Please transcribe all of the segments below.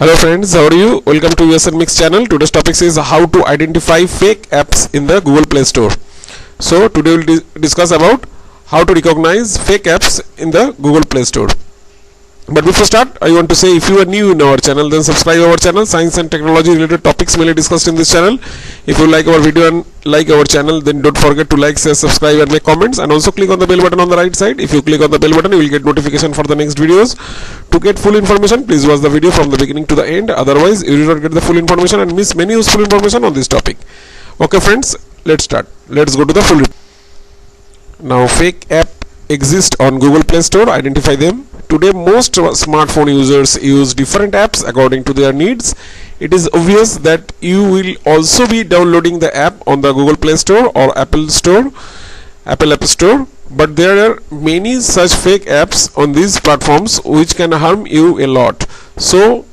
Hello friends, how are you? Welcome to USN Mix channel. Today's topic is how to identify fake apps in the Google Play Store. So today we'll discuss about how to recognize fake apps in the Google Play Store. But before start, I want to say if you are new in our channel, then subscribe our channel. Science and technology related topics mainly discussed in this channel. If you like our video and like our channel, then don't forget to like, share, subscribe and make comments, and also click on the bell button on the right side. If you click on the bell button, you will get notification for the next videos. To get full information, please watch the video from the beginning to the end. Otherwise, you will not get the full information and miss many useful information on this topic. Okay friends, let's start. Let's go to the full. Now fake app exist on Google Play Store. Identify them. Today most smartphone users use different apps according to their needs. It is obvious that you will also be downloading the app on the Google Play Store or Apple App Store, but there are many such fake apps on these platforms which can harm you a lot. So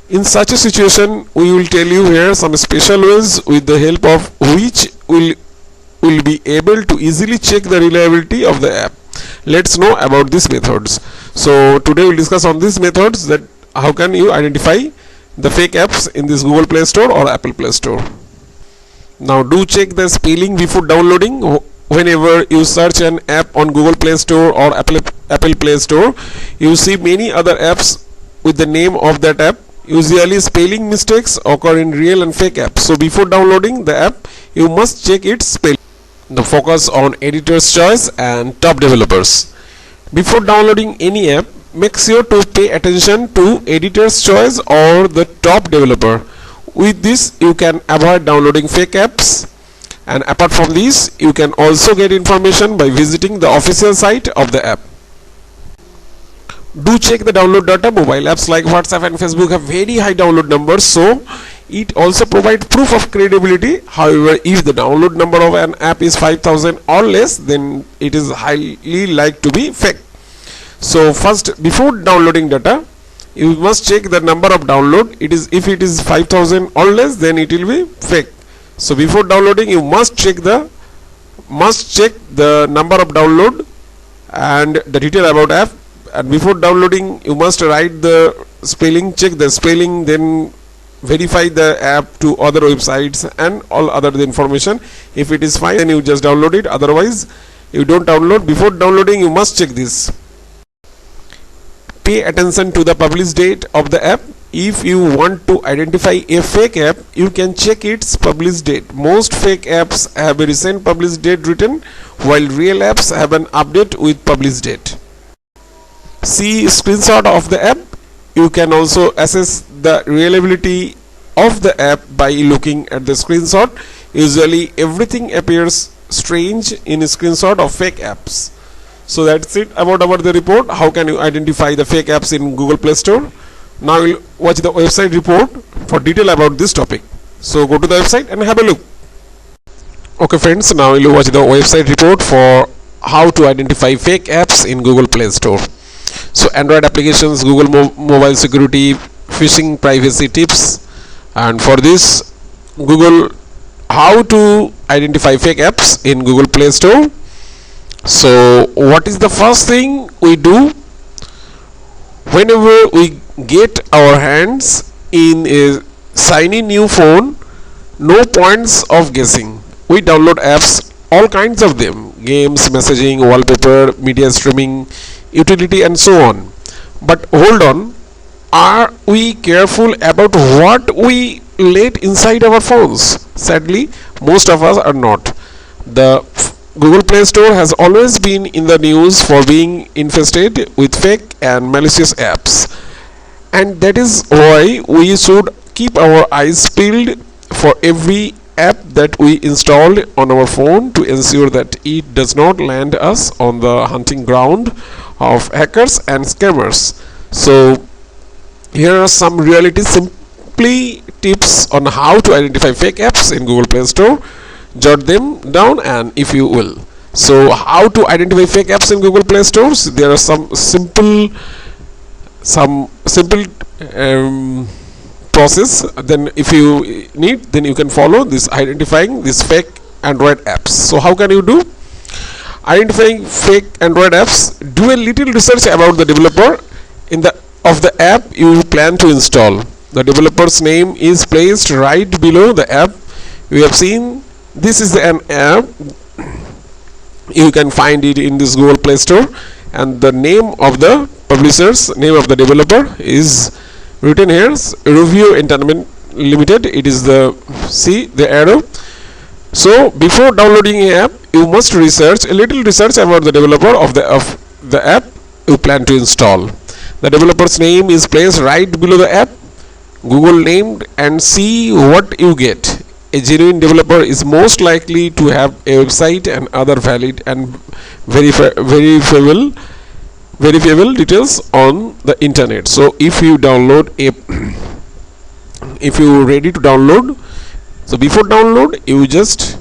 in such a situation, we will tell you here some special ways with the help of which will be able to easily check the reliability of the app. Let's know about these methods. So today we'll discuss on these methods, that how can you identify the fake apps in this Google Play Store or Apple Play Store. Now do check the spelling before downloading. Whenever you search an app on Google Play Store or Apple Play Store, you see many other apps with the name of that app. Usually spelling mistakes occur in real and fake apps. So before downloading the app, you must check its spelling. Now focus on editor's choice and top developers. Before downloading any app, make sure to pay attention to editor's choice or the top developer. With this, you can avoid downloading fake apps. And apart from this, you can also get information by visiting the official site of the app. Do check the download data. Mobile apps like WhatsApp and Facebook have very high download numbers, so it also provides proof of credibility. However, if the download number of an app is 5,000 or less, then it is highly likely to be fake. So first, before downloading data, you must check the number of download. If it is 5,000 or less, then it will be fake. So before downloading, you must check the number of download and the detail about app. And before downloading, you must write the spelling, check the spelling, then verify the app to other websites and all other information. If it is fine, then you just download it. Otherwise, you don't download. Before downloading, you must check this. Pay attention to the publish date of the app. If you want to identify a fake app, you can check its publish date. Most fake apps have a recent publish date written, while real apps have an update with publish date. See screenshot of the app. You can also assess the reliability of the app by looking at the screenshot. Usually everything appears strange in a screenshot of fake apps. So that's it about the report. How can you identify the fake apps in Google Play Store? Now we'll watch the website report for detail about this topic. So go to the website and have a look. Okay friends, now we'll watch the website report for how to identify fake apps in Google Play Store. So Android applications, Google mobile security, phishing privacy tips, and for this, Google how to identify fake apps in Google Play Store. So what is the first thing we do whenever we get our hands in a shiny new phone? No points of guessing. We download apps, all kinds of them: games, messaging, wallpaper, media streaming, utility and so on. But hold on, are we careful about what we let inside our phones? Sadly, most of us are not. The Google Play Store has always been in the news for being infested with fake and malicious apps, and that is why we should keep our eyes peeled for every app that we install on our phone to ensure that it does not land us on the hunting ground of hackers and scammers. So here are some reality simply tips on how to identify fake apps in Google Play Store. Jot them down, and if you will. So how to identify fake apps in Google Play Store? There are some simple process. Then if you need, then you can follow this identifying these fake Android apps. So how can you do identifying fake Android apps? Do a little research about the developer of the app you plan to install. the developer's name is placed right below the app. We have seen this is an app. You can find it in this Google Play Store, and the name of the publisher's name of the developer is written here, Review Entertainment Limited. It is the arrow. So before downloading an app, you must research a little research about the developer of the app you plan to install. The developer's name is placed right below the app. Google named and see what you get. A genuine developer is most likely to have a website and other valid and verifiable details on the internet. So if you if you ready to download, so before download you just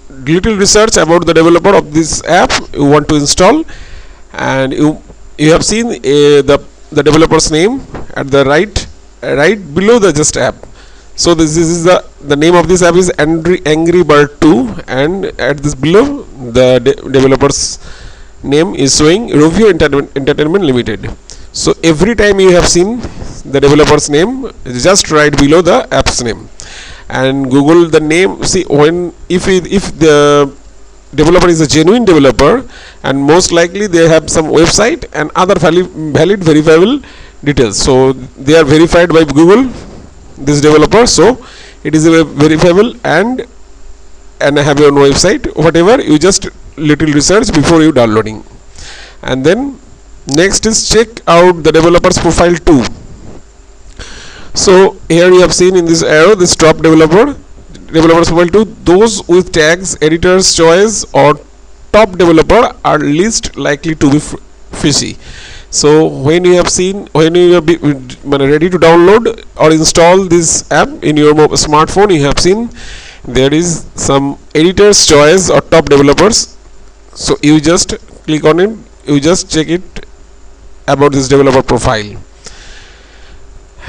little research about the developer of this app you want to install, and you have seen the developer's name at the right below the just app. So this is the name of this app is Angry Bird 2, and at this below the developer's name is showing Review Entertainment Limited. So every time you have seen the developer's name just right below the app's name, and Google the name. See, when if the developer is a genuine developer, and most likely they have some website and other valid verifiable details. So they are verified by Google, this developer, so it is a verifiable and have your own website. Whatever, you just little research before you downloading. And then next is check out the developer's profile too. So here you have seen in this arrow this top developer's profile too. Those with tags editor's choice or top developer are least likely to be fishy. So when you are ready to download or install this app in your smartphone, you have seen there is some editor's choice or top developers. So you just click on it, you just check it about this developer profile.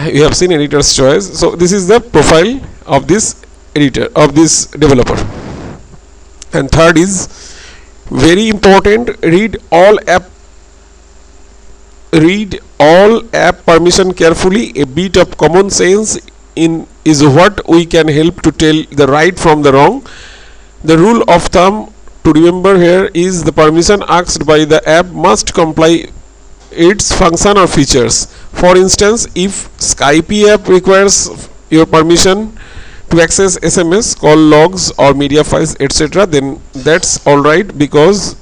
You have seen editor's choice. So this is the profile of this developer. And third is very important, read all app permission carefully. A bit of common sense is what we can help to tell the right from the wrong. The rule of thumb to remember here is the permission asked by the app must comply its function or features. For instance, if Skype app requires your permission to access SMS, call logs or media files, etc., then that's alright, because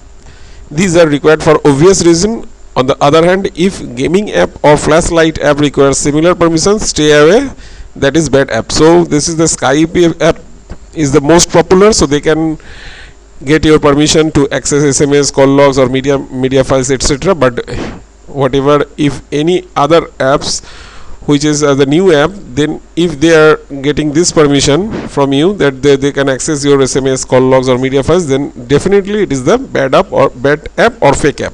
these are required for obvious reason. On the other hand, if gaming app or flashlight app requires similar permissions, stay away, that is bad app. So this is the Skype app is the most popular, so they can get your permission to access SMS, call logs or media files, etc. But whatever, if any other apps which is the new app, then if they are getting this permission from you that they can access your SMS, call logs or media files, then definitely it is the bad app or fake app.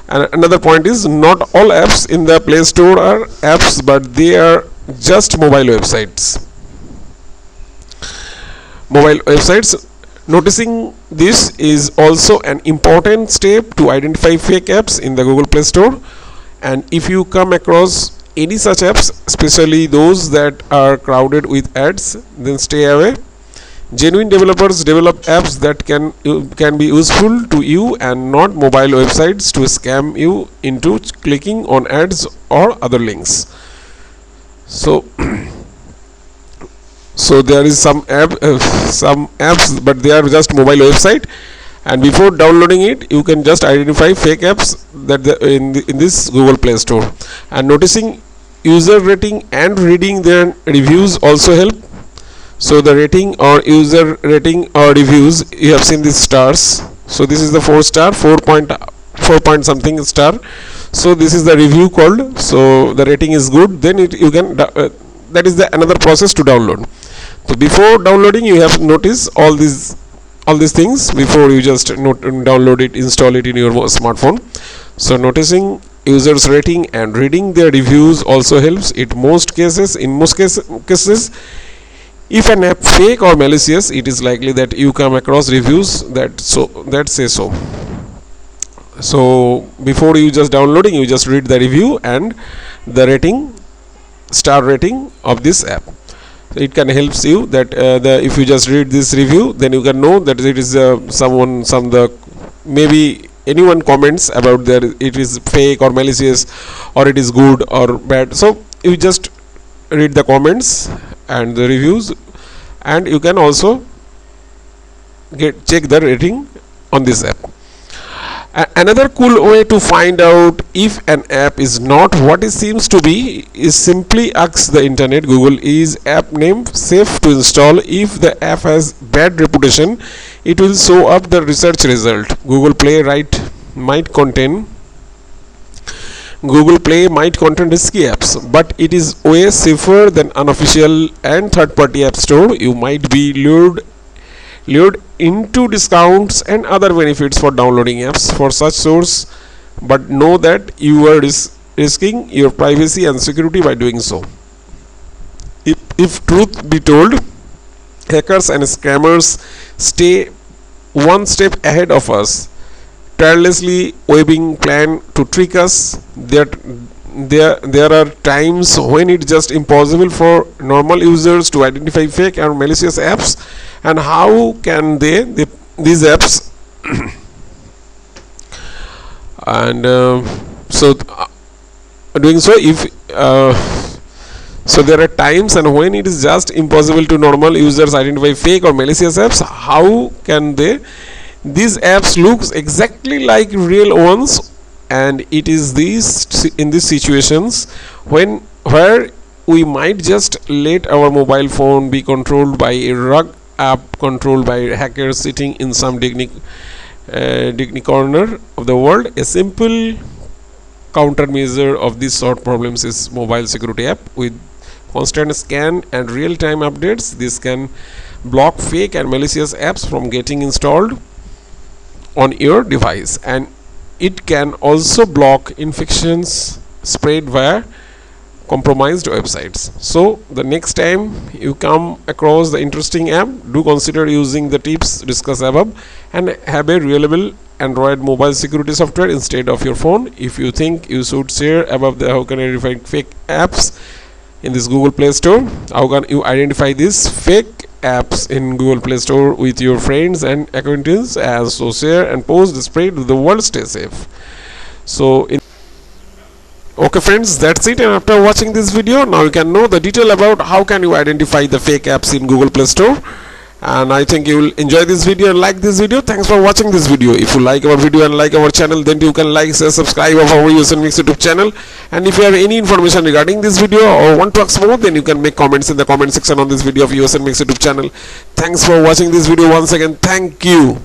And another point is, not all apps in the Play Store are apps, but they are just mobile websites. Noticing this is also an important step to identify fake apps in the Google Play Store. And if you come across any such apps, especially those that are crowded with ads, then stay away. Genuine developers develop apps that can be useful to you and not mobile websites to scam you into clicking on ads or other links. So there is some apps, but they are just mobile website, and before downloading it you can just identify fake apps that in this Google Play Store. And noticing user rating and reading their reviews also help. So the rating or user rating or reviews, you have seen these stars. So this is the 4 point something star. So this is the review called. So the rating is good, then you can that is another process to download. So before downloading you have to notice all these things before you just download it, install it in your smartphone. So noticing users rating and reading their reviews also helps. In most cases, if an app fake or malicious, it is likely that you come across reviews that say so. So before you just downloading, you just read the review and the rating star rating of this app. So it can helps you that if you just read this review, then you can know that it is maybe anyone comments about that it is fake or malicious, or it is good or bad. So you just read the comments and the reviews, and you can also check the rating on this app. Another cool way to find out if an app is not what it seems to be is simply ask the internet, Google, is app name safe to install? If the app has bad reputation, it will show up the research result. Google Play might contain risky apps, but it is way safer than unofficial and third-party app store. You might be lured into discounts and other benefits for downloading apps for such source, but know that you are risking your privacy and security by doing so. If truth be told, hackers and scammers stay one step ahead of us, tirelessly weaving plan to trick us. There are times when it's just impossible for normal users to identify fake and malicious apps. And how can these apps and doing so, if so there are times and when it is just impossible to normal users identify fake or malicious apps. How can these apps looks exactly like real ones? And it is in these situations where we might just let our mobile phone be controlled by a rogue app, controlled by hackers sitting in some digny corner of the world. A simple countermeasure of this sort of problems is mobile security app with constant scan and real-time updates. This can block fake and malicious apps from getting installed on your device, and it can also block infections spread via compromised websites. So the next time you come across the interesting app, do consider using the tips discussed above and have a reliable Android mobile security software instead of your phone. If you think you should share about how can I identify fake apps in this Google Play Store, how can you identify these fake apps in Google Play Store with your friends and acquaintances, as so share and post the spread the world stay safe. So okay friends, that's it. And after watching this video, now you can know the detail about how can you identify the fake apps in Google Play Store. And I think you will enjoy this video and like this video. Thanks for watching this video. If you like our video and like our channel, then you can like, share, subscribe of our User Mix YouTube channel. And if you have any information regarding this video or want to ask more, then you can make comments in the comment section on this video of User Mix YouTube channel. Thanks for watching this video once again. Thank you.